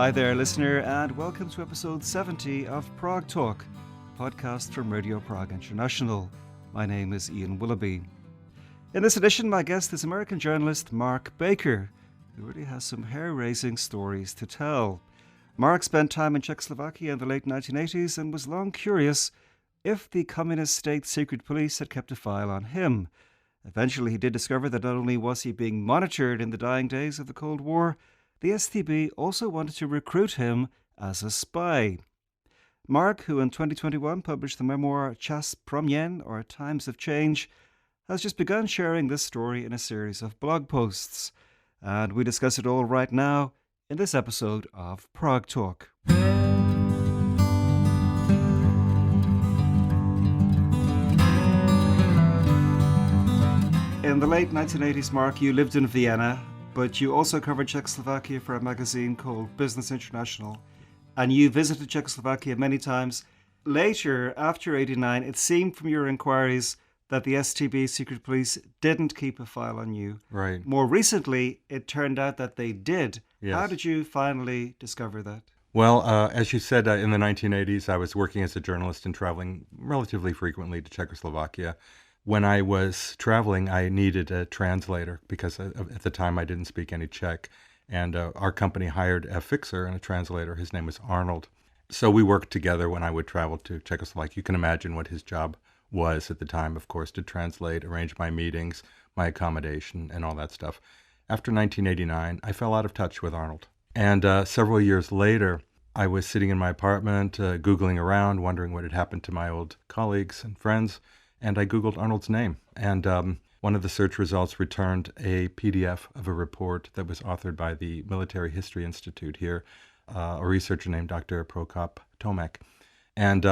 Hi there, listener, and welcome to episode 70 of Prague Talk, a podcast from Radio Prague International. My name is Ian Willoughby. In this edition, my guest is American journalist Mark Baker, who really has some hair-raising stories to tell. Mark spent time in Czechoslovakia in the late 1980s and was long curious if the communist state secret police had kept a file on him. Eventually, he did discover that not only was he being monitored in the dying days of the Cold War, the STB also wanted to recruit him as a spy. Mark, who in 2021 published the memoir Czas Proměn, or Times of Change, has just begun sharing this story in a series of blog posts. And we discuss it all right now in this episode of Prague Talk. In the late 1980s, Mark, you lived in Vienna, but you also covered Czechoslovakia for a magazine called Business International, and you visited Czechoslovakia many times. Later, after '89, it seemed from your inquiries that the STB secret police didn't keep a file on you. Right. More recently, it turned out that they did. Yes. How did you finally discover that? Well, as you said, in the 1980s, I was working as a journalist and traveling relatively frequently to Czechoslovakia. When I was traveling, I needed a translator because at the time I didn't speak any Czech. And our company hired a fixer and a translator. His name was Arnold. So we worked together when I would travel to Czechoslovakia. You can imagine what his job was at the time, of course, to translate, arrange my meetings, my accommodation, and all that stuff. After 1989, I fell out of touch with Arnold. And several years later, I was sitting in my apartment, Googling around, wondering what had happened to my old colleagues and friends. And I Googled Arnold's name, and one of the search results returned a PDF of a report that was authored by the Military History Institute here, a researcher named Dr. Prokop Tomek. And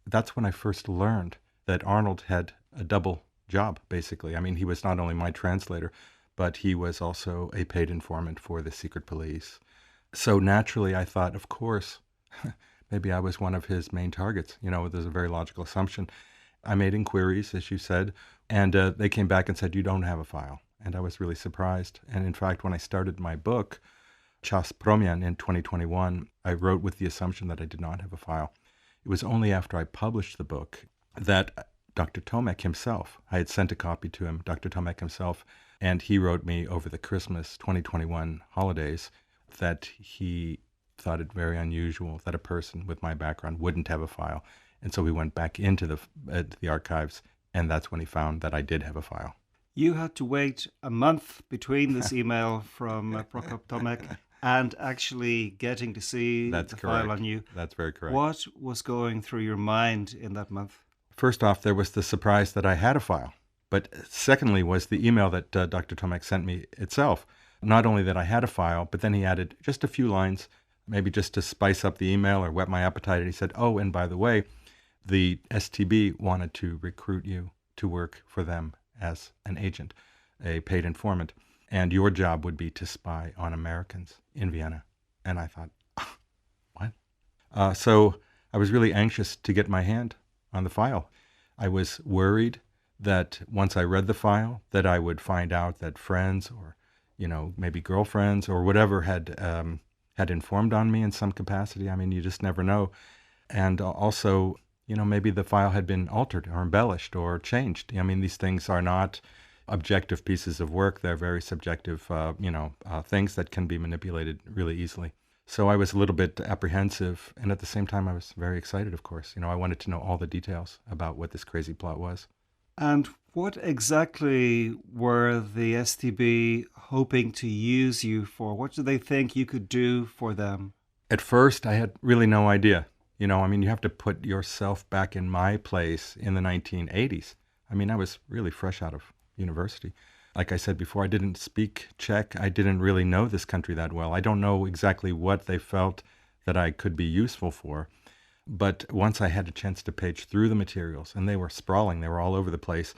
that's when I first learned that Arnold had a double job, basically. I mean, he was not only my translator, but he was also a paid informant for the secret police. So naturally, I thought, of course, maybe I was one of his main targets. You know, there's a very logical assumption. I made inquiries, as you said, and they came back and said, you don't have a file. And I was really surprised. And in fact, when I started my book, Czas Proměn, in 2021, I wrote with the assumption that I did not have a file. It was only after I published the book that Dr. Tomek himself, I had sent a copy to him, Dr. Tomek himself, and he wrote me over the Christmas 2021 holidays that he thought it very unusual that a person with my background wouldn't have a file. And so we went back into the archives, and that's when he found that I did have a file. You had to wait a month between this email from Prokop Tomek and actually getting to see the file on you. That's very correct. What was going through your mind in that month? First off, there was the surprise that I had a file. But secondly was the email that Dr. Tomek sent me itself. Not only that I had a file, but then he added just a few lines, maybe just to spice up the email or whet my appetite. And he said, oh, and by the way, the STB wanted to recruit you to work for them as an agent, a paid informant, and your job would be to spy on Americans in Vienna. And I thought, what? So I was really anxious to get my hand on the file. I was worried that once I read the file, that I would find out that friends or, maybe girlfriends or whatever had informed on me in some capacity. I mean, you just never know. And also, maybe the file had been altered or embellished or changed. I mean, these things are not objective pieces of work. They're very subjective, things that can be manipulated really easily. So I was a little bit apprehensive, and at the same time, I was very excited, of course. I wanted to know all the details about what this crazy plot was. And what exactly were the STB hoping to use you for? What do they think you could do for them? At first, I had really no idea. You have to put yourself back in my place in the 1980s. I was really fresh out of university. Like I said before, I didn't speak Czech. I didn't really know this country that well. I don't know exactly what they felt that I could be useful for. But once I had a chance to page through the materials, and they were sprawling, they were all over the place,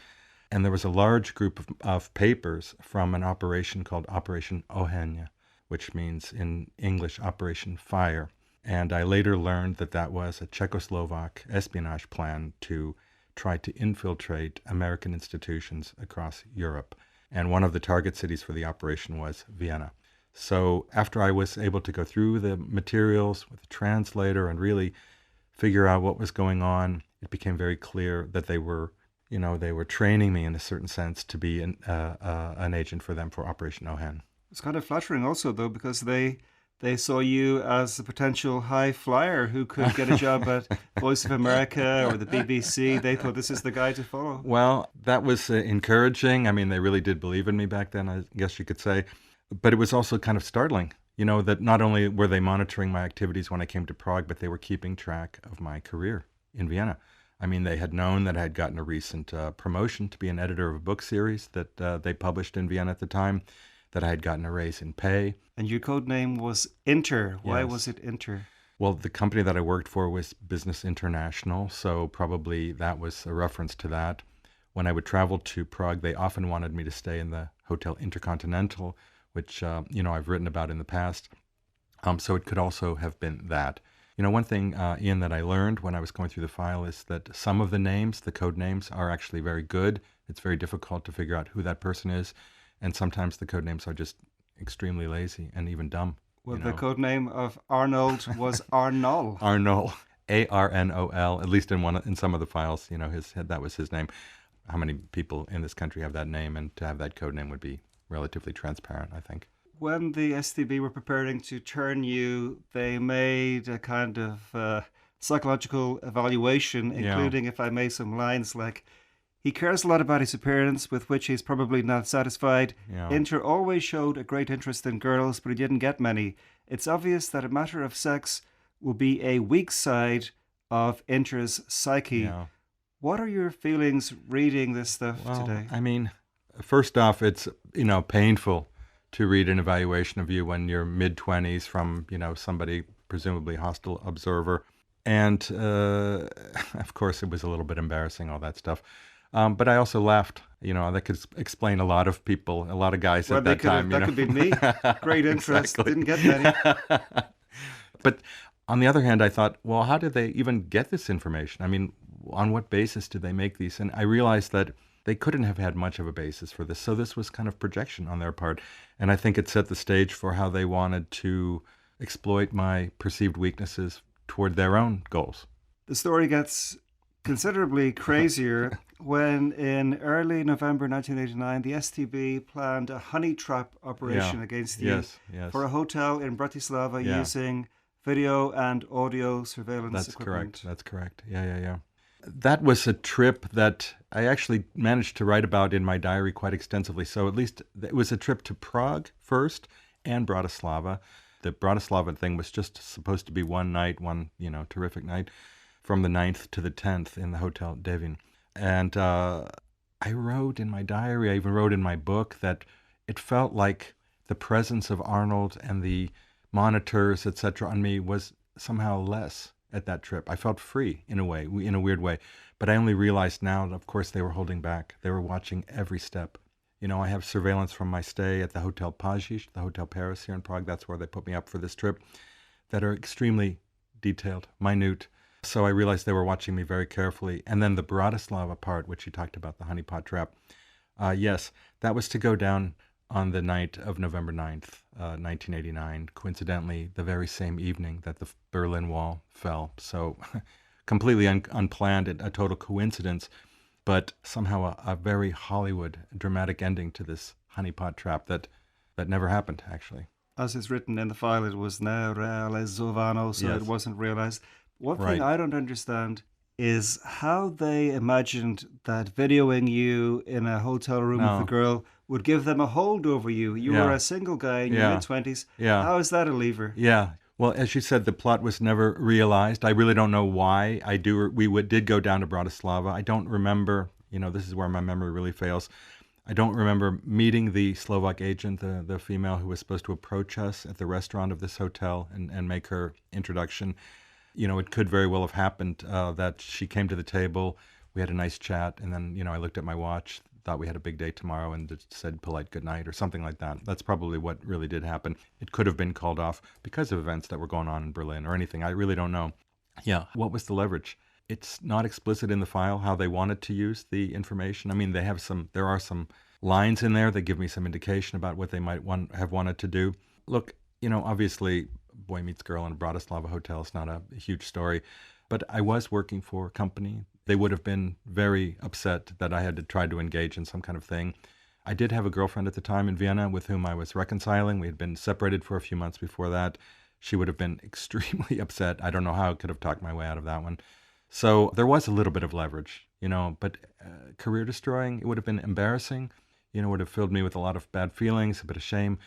and there was a large group of papers from an operation called Operation Oheň, which means in English, Operation Fire. And I later learned that that was a Czechoslovak espionage plan to try to infiltrate American institutions across Europe. And one of the target cities for the operation was Vienna. So after I was able to go through the materials with a translator and really figure out what was going on, it became very clear that they were training me in a certain sense to be an agent for them for Operation Ohen. It's kind of flattering also, though, because they saw you as a potential high flyer who could get a job at Voice of America or the BBC. They thought this is the guy to follow. Well, that was encouraging. I mean, they really did believe in me back then, I guess you could say. But it was also kind of startling, that not only were they monitoring my activities when I came to Prague, but they were keeping track of my career in Vienna. I mean, they had known that I had gotten a recent promotion to be an editor of a book series that they published in Vienna at the time, that I had gotten a raise in pay. And your code name was Inter. Why Yes. was it Inter? Well, the company that I worked for was Business International, so probably that was a reference to that. When I would travel to Prague, they often wanted me to stay in the Hotel Intercontinental, which, I've written about in the past. So it could also have been that. One thing, Ian, that I learned when I was going through the file is that some of the names, the code names, are actually very good. It's very difficult to figure out who that person is. And sometimes the code names are just extremely lazy and even dumb. Well, the code name of Arnold was Arnol. Arnol, Arnol, at least in some of the files, that was his name. How many people in this country have that name? And to have that code name would be relatively transparent, I think. When the STB were preparing to turn you, they made a kind of psychological evaluation, including, if I may, some lines like, he cares a lot about his appearance, with which he's probably not satisfied. Yeah. Inter always showed a great interest in girls, but he didn't get many. It's obvious that a matter of sex will be a weak side of Inter's psyche. Yeah. What are your feelings reading this stuff today? I mean, first off, it's, painful to read an evaluation of you when you're mid-20s from, somebody presumably hostile observer. And, of course, it was a little bit embarrassing, all that stuff. But I also laughed. That could explain a lot of people, a lot of guys at that time. That could be me. Great interest. Didn't get many. But on the other hand, I thought, well, how did they even get this information? I mean, on what basis did they make these? And I realized that they couldn't have had much of a basis for this. So this was kind of projection on their part. And I think it set the stage for how they wanted to exploit my perceived weaknesses toward their own goals. The story gets considerably crazier when in early November 1989, the STB planned a honey trap operation against you for a hotel in Bratislava using video and audio surveillance equipment. That's correct. Yeah. That was a trip that I actually managed to write about in my diary quite extensively. So at least it was a trip to Prague first and Bratislava. The Bratislava thing was just supposed to be one night, one terrific night, from the 9th to the 10th in the Hotel Devin. And I wrote in my diary, I even wrote in my book, that it felt like the presence of Arnold and the monitors, etc., on me was somehow less at that trip. I felt free in a way, in a weird way. But I only realized now that, of course, they were holding back. They were watching every step. I have surveillance from my stay at the Hotel Pajiš, the Hotel Paris here in Prague. That's where they put me up for this trip, that are extremely detailed, minute. So I realized they were watching me very carefully. And then the Bratislava part, which you talked about, the honeypot trap. Yes, that was to go down on the night of November 9th, 1989, coincidentally, the very same evening that the Berlin Wall fell. So completely unplanned, a total coincidence, but somehow a very Hollywood dramatic ending to this honeypot trap that never happened, actually. As is written in the file, it was nerealizovano, so Yes. it wasn't realized. One Right. thing I don't understand is how they imagined that videoing you in a hotel room No. with a girl would give them a hold over you. You Yeah. were a single guy in your Yeah. mid-20s. Yeah. How is that a lever? Yeah. Well, as you said, the plot was never realized. I really don't know why. We did go down to Bratislava. I don't remember, this is where my memory really fails. I don't remember meeting the Slovak agent, the female who was supposed to approach us at the restaurant of this hotel and make her introduction. It could very well have happened that she came to the table, we had a nice chat, and then, I looked at my watch, thought we had a big day tomorrow, and just said polite goodnight or something like that. That's probably what really did happen. It could have been called off because of events that were going on in Berlin or anything. I really don't know. Yeah, what was the leverage? It's not explicit in the file how they wanted to use the information. I mean, there are some lines in there that give me some indication about what they might have wanted to do. Look, obviously, boy meets girl in a Bratislava hotel is not a huge story, but I was working for a company. They would have been very upset that I had to try to engage in some kind of thing. I did have a girlfriend at the time in Vienna with whom I was reconciling. We had been separated for a few months before that. She would have been extremely upset. I don't know how I could have talked my way out of that one. So there was a little bit of leverage, but career destroying, it would have been embarrassing, would have filled me with a lot of bad feelings, a bit of shame.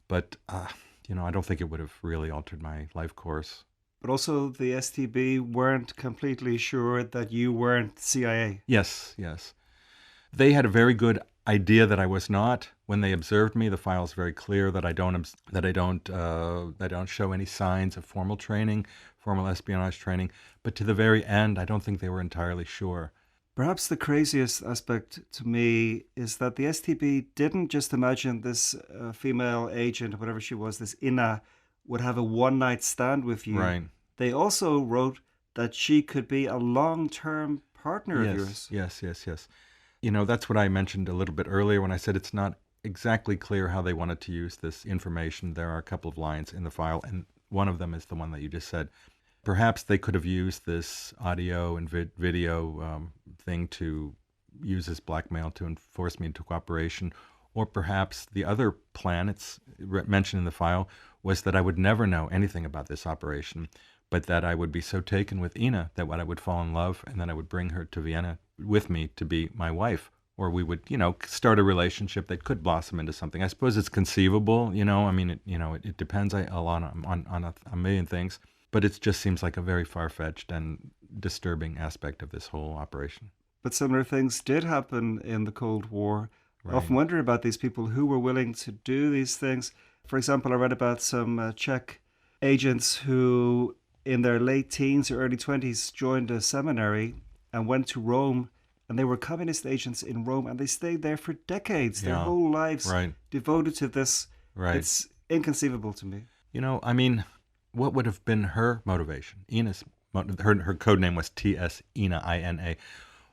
But, I don't think it would have really altered my life course. But also the STB weren't completely sure that you weren't CIA. Yes. They had a very good idea that I was not. When they observed me, the file is very clear that I don't show any signs of formal training, formal espionage training. But to the very end, I don't think they were entirely sure. Perhaps the craziest aspect to me is that the STB didn't just imagine this female agent, whatever she was, this Ina, would have a one-night stand with you. Right. They also wrote that she could be a long-term partner of yours. Yes. That's what I mentioned a little bit earlier when I said it's not exactly clear how they wanted to use this information. There are a couple of lines in the file, and one of them is the one that you just said. Perhaps they could have used this audio and video thing to use as blackmail to force me into cooperation. Or perhaps the other plan, it's mentioned in the file, was that I would never know anything about this operation, but that I would be so taken with Ina that I would fall in love, and then I would bring her to Vienna with me to be my wife. Or we would, start a relationship that could blossom into something. I suppose it's conceivable, it depends a lot on a million things. But it just seems like a very far-fetched and disturbing aspect of this whole operation. But similar things did happen in the Cold War. Right. I often wonder about these people who were willing to do these things. For example, I read about some Czech agents who, in their late teens or early 20s, joined a seminary and went to Rome. And they were communist agents in Rome, and they stayed there for decades, their whole lives devoted to this. Right. It's inconceivable to me. What would have been her motivation? Ina's her code name was T.S. Ina, I-N-A.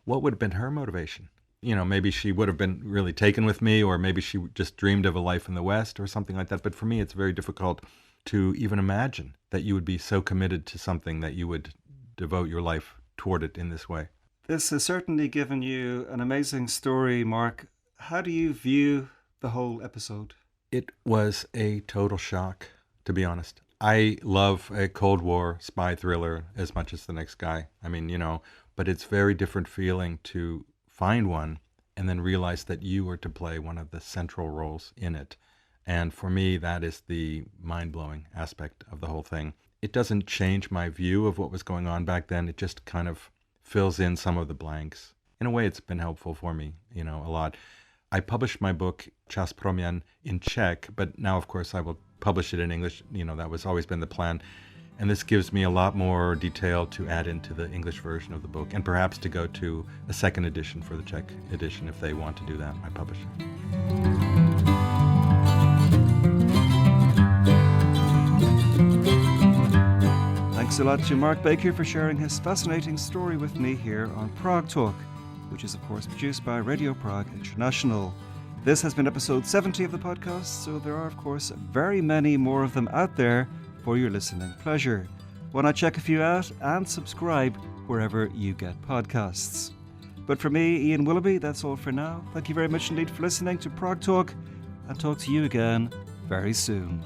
What would have been her motivation? Maybe she would have been really taken with me, or maybe she just dreamed of a life in the West or something like that. But for me, it's very difficult to even imagine that you would be so committed to something that you would devote your life toward it in this way. This has certainly given you an amazing story, Mark. How do you view the whole episode? It was a total shock, to be honest. I love a Cold War spy thriller as much as the next guy. But it's very different feeling to find one and then realize that you were to play one of the central roles in it. And for me, that is the mind-blowing aspect of the whole thing. It doesn't change my view of what was going on back then. It just kind of fills in some of the blanks. In a way, it's been helpful for me, a lot. I published my book, Čas proměn, in Czech, but now, of course, I will publish it in English. That was always been the plan. And this gives me a lot more detail to add into the English version of the book, and perhaps to go to a second edition for the Czech edition if they want to do that, my publisher. Thanks a lot to Mark Baker for sharing his fascinating story with me here on Prague Talk, which is of course produced by Radio Prague International. This has been episode 70 of the podcast, so there are of course very many more of them out there for your listening pleasure. Why not check a few out and subscribe wherever you get podcasts. But for me, Ian Willoughby, that's all for now. Thank you very much indeed for listening to Prague Talk, and talk to you again very soon.